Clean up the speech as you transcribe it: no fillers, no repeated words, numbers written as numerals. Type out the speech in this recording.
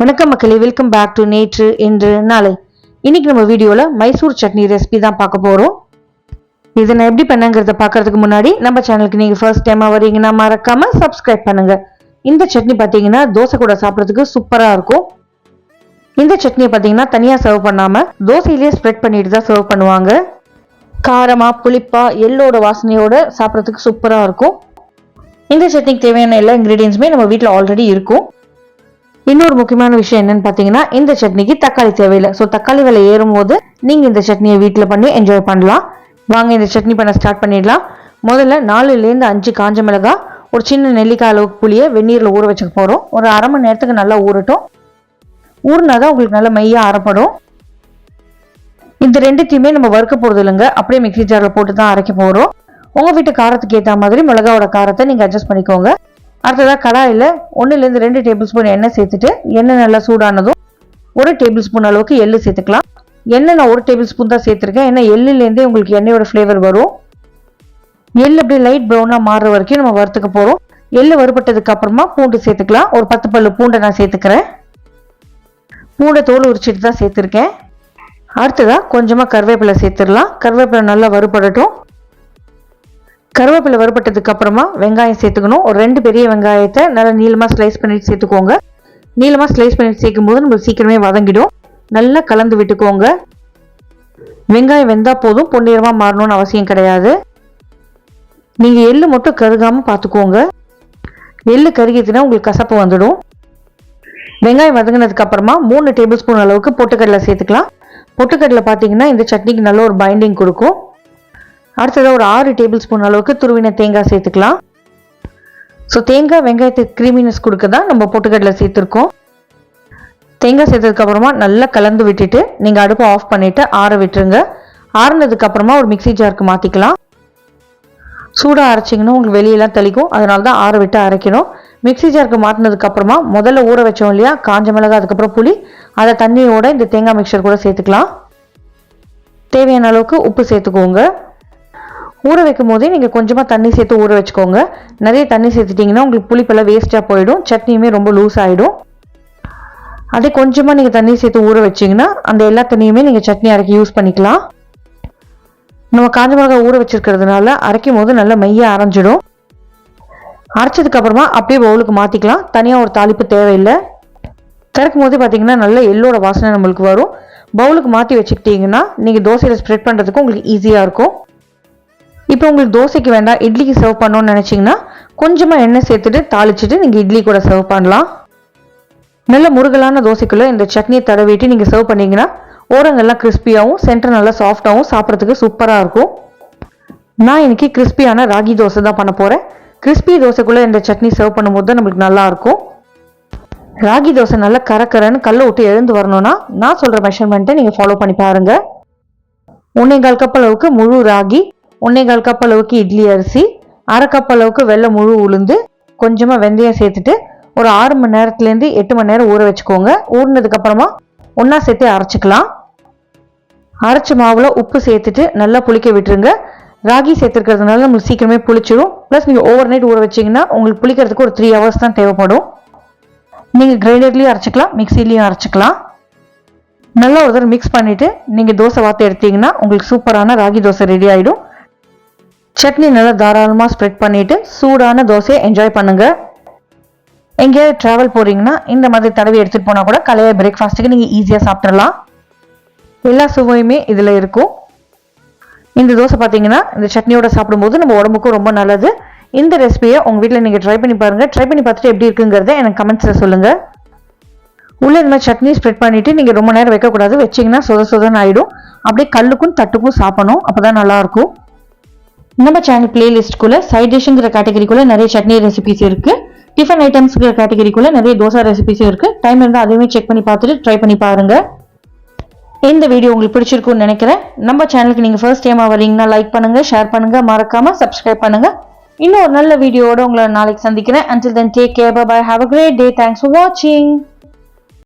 வணக்கம் மக்களே, welcome back to நேற்று இன்று நாளை. இன்னைக்கு நம்ம வீடியோவில் மைசூர் சட்னி ரெசிபி தான் பார்க்க போகிறோம். இதை நான் எப்படி பண்ணங்கிறத பார்க்கறதுக்கு முன்னாடி நம்ம சேனலுக்கு நீங்கள் ஃபர்ஸ்ட் டைமாக வரீங்கன்னா மறக்காம சப்ஸ்கிரைப் பண்ணுங்க. இந்த சட்னி பார்த்தீங்கன்னா தோசை கூட சாப்பிட்றதுக்கு சூப்பராக இருக்கும். இந்த சட்னியை பார்த்தீங்கன்னா தனியாக சர்வ் பண்ணாமல் தோசையிலேயே ஸ்ப்ரெட் பண்ணிட்டு தான் சர்வ் பண்ணுவாங்க. காரமாக புளிப்பாக எள்ளோட வாசனையோட சாப்பிட்றதுக்கு சூப்பராக இருக்கும். இந்த சட்னிக்கு தேவையான எல்லா இன்க்ரீடியன்ஸுமே நம்ம வீட்டில் ஆல்ரெடி இருக்கும். இன்னொரு முக்கியமான விஷயம் என்னன்னு பார்த்தீங்கன்னா, இந்த சட்னிக்கு தக்காளி தேவையில்லை. ஸோ தக்காளி விலை ஏறும் போது நீங்கள் இந்த சட்னியை வீட்டில் பண்ணி என்ஜாய் பண்ணலாம். வாங்க இந்த சட்னி பண்ண ஸ்டார்ட் பண்ணிடலாம். முதல்ல 4லேருந்து 5 காஞ்ச மிளகாய், ஒரு சின்ன நெல்லிக்காய் அளவுக்கு புளியை வெந்நீரில் ஊற வச்சுக்க போகிறோம். ஒரு அரை மணி நேரத்துக்கு நல்லா ஊறட்டும். ஊறினாதான் உங்களுக்கு நல்லா மையாக அரைப்படும். இந்த ரெண்டுத்தையுமே நம்ம வறுக்க போகிறது இல்லைங்க, அப்படியே மிக்ஸி ஜாரில் போட்டு தான் அரைக்க போகிறோம். உங்கள் வீட்டு காரத்துக்கு ஏற்ற மாதிரி மிளகாவோட காரத்தை நீங்கள் அட்ஜஸ்ட் பண்ணிக்கோங்க. அடுத்ததாக கடாயில் 1லேருந்து 2 டேபிள் ஸ்பூன் எண்ணெய் சேர்த்துட்டு, எண்ணெய் நல்லா சூடானதும் 1 டேபிள் ஸ்பூன் அளவுக்கு எள்ளு சேர்த்துக்கலாம். எண்ணெய் நான் 1 டேபிள் ஸ்பூன் தான் சேர்த்துருக்கேன், ஏன்னா எள்ளுலேருந்தே உங்களுக்கு எண்ணெயோட ஃப்ளேவர் வரும். எள்ளு அப்படியே லைட் ப்ரௌனாக மாறுற வரைக்கும் நம்ம வறுத்துக்க போகிறோம். எள்ளு வறுபட்டதுக்கு அப்புறமா பூண்டு சேர்த்துக்கலாம். ஒரு 10 பல்லு பூண்டை நான் சேர்த்துக்கிறேன். பூண்டை தோல் உரிச்சிட்டு தான் சேர்த்துருக்கேன். அடுத்ததாக கொஞ்சமாக கருவேப்பிலை சேர்த்துடலாம். கருவேப்பிலை நல்லா வறுபடட்டும். கருவேப்பிலை வறுபட்டதுக்கு அப்புறமா வெங்காயம் சேர்த்துக்கணும். ஒரு 2 பெரிய வெங்காயத்தை நல்லா நீளமாக ஸ்லைஸ் பண்ணிட்டு சேர்த்துக்கோங்க. நீளமாக ஸ்லைஸ் பண்ணிட்டு சேர்க்கும் போது நம்மளுக்கு சீக்கிரமே வதங்கிடும். நல்லா கலந்து விட்டுக்கோங்க. வெங்காயம் வெந்தால் போதும், பொன்னிறமாக மாறணும்னு அவசியம் கிடையாது. நீங்கள் எள்ளு மட்டும் கருகாமல் பார்த்துக்கோங்க. எள்ளு கருகிதுன்னா உங்களுக்கு கசப்பு வந்துடும். வெங்காயம் வதங்கினதுக்கு அப்புறமா 3 டேபிள் ஸ்பூன் அளவுக்கு பொட்டுக்கடலை சேர்த்துக்கலாம். பொட்டுக்கடலை பார்த்தீங்கன்னா இந்த சட்னிக்கு நல்ல ஒரு பைண்டிங் கொடுக்கும். அடுத்ததாக ஒரு 6 டேபிள் ஸ்பூன் அளவுக்கு துருவின தேங்காய் சேர்த்துக்கலாம். ஸோ தேங்காய் வெங்காயத்துக்கு க்ரீமினஸ் கொடுக்க தான் நம்ம பொட்டுக்கடலை சேர்த்துருக்கோம். தேங்காய் சேர்த்ததுக்கப்புறமா நல்லா கலந்து விட்டுட்டு நீங்கள் அடுப்பை ஆஃப் பண்ணிவிட்டு ஆற விட்டுருங்க. ஆறுனதுக்கப்புறமா ஒரு மிக்ஸி ஜாருக்கு மாற்றிக்கலாம். சூடாக அரைச்சிங்கன்னா உங்களுக்கு வெளியெல்லாம் தெளிக்கும், அதனால தான் ஆற விட்டு அரைக்கணும். மிக்ஸி ஜாருக்கு மாற்றினதுக்கப்புறமா முதல்ல ஊற வச்சோம் இல்லையா காஞ்ச மிளகாய், அதுக்கப்புறம் புளி, அதை தண்ணியோட இந்த தேங்காய் மிக்சர் கூட சேர்த்துக்கலாம். தேவையான அளவுக்கு உப்பு சேர்த்துக்கோங்க. ஊற வைக்கும் போதே நீங்கள் கொஞ்சமாக தண்ணி சேர்த்து ஊற வச்சுக்கோங்க. நிறைய தண்ணி சேர்த்துட்டிங்கன்னா உங்களுக்கு புளிப்பெல்லாம் வேஸ்ட்டாக போயிடும், சட்னியுமே ரொம்ப லூஸ் ஆகிடும். அதே கொஞ்சமாக நீங்கள் தண்ணி சேர்த்து ஊற வச்சிங்கன்னா அந்த எல்லா தண்ணியுமே நீங்கள் சட்னி அரைக்க யூஸ் பண்ணிக்கலாம். நம்ம காஞ்ச மிளகாய் ஊற வச்சிருக்கிறதுனால அரைக்கும் போது நல்லா மையாக அரைஞ்சிடும். அரைச்சதுக்கப்புறமா அப்படியே பவுலுக்கு மாற்றிக்கலாம். தனியாக ஒரு தாளிப்பு தேவையில்லை. திறக்கும் போதே பார்த்தீங்கன்னா நல்ல எள்ளோட வாசனை நம்மளுக்கு வரும். பவுலுக்கு மாற்றி வச்சுக்கிட்டிங்கன்னா நீங்கள் தோசையில் ஸ்ப்ரெட் பண்ணுறதுக்கு உங்களுக்கு ஈஸியாக இருக்கும். இப்போ உங்களுக்கு தோசைக்கு வேண்டாம், இட்லிக்கு சர்வ் பண்ணணும்னு நினச்சிங்கன்னா கொஞ்சமாக எண்ணெய் சேர்த்துட்டு தாளிச்சிட்டு நீங்கள் இட்லி கூட சர்வ் பண்ணலாம். நல்ல முருகலான தோசைக்குள்ளே இந்த சட்னியை தடவிட்டு நீங்கள் சர்வ் பண்ணிங்கன்னா ஓரங்கள்லாம் கிறிஸ்பியாகவும் சென்டர் நல்லா சாஃப்டாகவும் சாப்பிட்றதுக்கு சூப்பராக இருக்கும். நான் இன்னைக்கு கிறிஸ்பியான ராகி தோசை தான் பண்ண போகிறேன். கிறிஸ்பி தோசைக்குள்ளே இந்த சட்னி சர்வ் பண்ணும்போது தான் நம்மளுக்கு நல்லாயிருக்கும். ராகி தோசை நல்லா கரக்கரன்னு கல்லை விட்டு எழுந்து வரணும்னா நான் சொல்கிற மெஷர்மெண்ட்டை நீங்கள் ஃபாலோ பண்ணி பாருங்கள். 1/4 கப் அளவுக்கு முழு ராகி, 1/4 கப் அளவுக்கு இட்லி அரிசி, 1/2 கப் அளவுக்கு வெள்ளை முழு உளுந்து, கொஞ்சமாக வெந்தயம் சேர்த்துட்டு ஒரு 6 மணி நேரத்துலேருந்து 8 மணி நேரம் ஊற வச்சுக்கோங்க. ஊறினதுக்கப்புறமா ஒன்றா சேர்த்து அரைச்சிக்கலாம். அரைச்ச மாவில் உப்பு சேர்த்துட்டு நல்லா புளிக்க விட்டுருங்க. ராகி சேர்த்துருக்கிறதுனால நம்மளுக்கு சீக்கிரமே புளிச்சிடும். ப்ளஸ் நீங்கள் ஓவர் நைட் ஊற வச்சிங்கன்னா உங்களுக்கு புளிக்கிறதுக்கு ஒரு 3 hours தான் தேவைப்படும். நீங்கள் கிரைண்டர்லேயும் அரைச்சிக்கலாம், மிக்சிலையும் அரைச்சிக்கலாம். நல்லா ஒரு தடவை மிக்ஸ் பண்ணிவிட்டு நீங்கள் தோசை வார்த்து எடுத்தீங்கன்னா உங்களுக்கு சூப்பரான ராகி தோசை ரெடி ஆகிடும். சட்னி நல்லா தாராளமாக ஸ்ப்ரெட் பண்ணிவிட்டு சூடான தோசையை என்ஜாய் பண்ணுங்கள். எங்கேயாவது ட்ராவல் போகிறீங்கன்னா இந்த மாதிரி தடவி எடுத்துகிட்டு போனால் கூட காலையில் பிரேக்ஃபாஸ்ட்டுக்கு நீங்கள் ஈஸியாக சாப்பிட்றலாம். எல்லா சுவையுமே இதில் இருக்கும். இந்த தோசை பார்த்தீங்கன்னா இந்த சட்னியோட சாப்பிடும்போது நம்ம உடம்புக்கும் ரொம்ப நல்லது. இந்த ரெசிபியை உங்கள் வீட்டில் நீங்கள் ட்ரை பண்ணி பாருங்கள். ட்ரை பண்ணி பார்த்துட்டு எப்படி இருக்குங்கிறத எனக்கு கமெண்ட்ஸில் சொல்லுங்கள். உள்ளே இந்த மாதிரி சட்னி ஸ்ப்ரெட் பண்ணிவிட்டு நீங்கள் ரொம்ப நேரம் வைக்கக்கூடாது, வச்சிங்கன்னா சொதன்னு ஆகிடும். அப்படியே கல்லுக்கும் தட்டுக்கும் சாப்பிடணும், அப்போ தான் நல்லாயிருக்கும். நம்ம சேனல் பிளேலிஸ்ட்டுக்குள்ளே சைட் டிஷ்ங்கிற கேட்டகரிக்குள்ளே நிறைய சட்னி ரெசிபிஸ் இருக்குது. டிஃபன் ஐட்டம்ஸ்ங்கிற கேட்டகரிக்குள்ளே நிறைய தோசை ரெசிபிஸும் இருக்குது. டைம் இருந்தால் அதையுமே செக் பண்ணி பார்த்துட்டு ட்ரை பண்ணி பாருங்கள். இந்த வீடியோ உங்களுக்கு பிடிச்சிருக்குன்னு நினைக்கிறேன். நம்ம சேனலுக்கு நீங்கள் ஃபர்ஸ்ட் டைமாக வரீங்கன்னா லைக் பண்ணுங்கள், ஷேர் பண்ணுங்கள், மறக்காமல் சப்ஸ்கிரைப் பண்ணுங்கள். இன்னும் ஒரு நல்ல வீடியோவோட உங்களை நாளைக்கு சந்திக்கிறேன். Until then, take care, bye bye, have a great day, thanks for watching.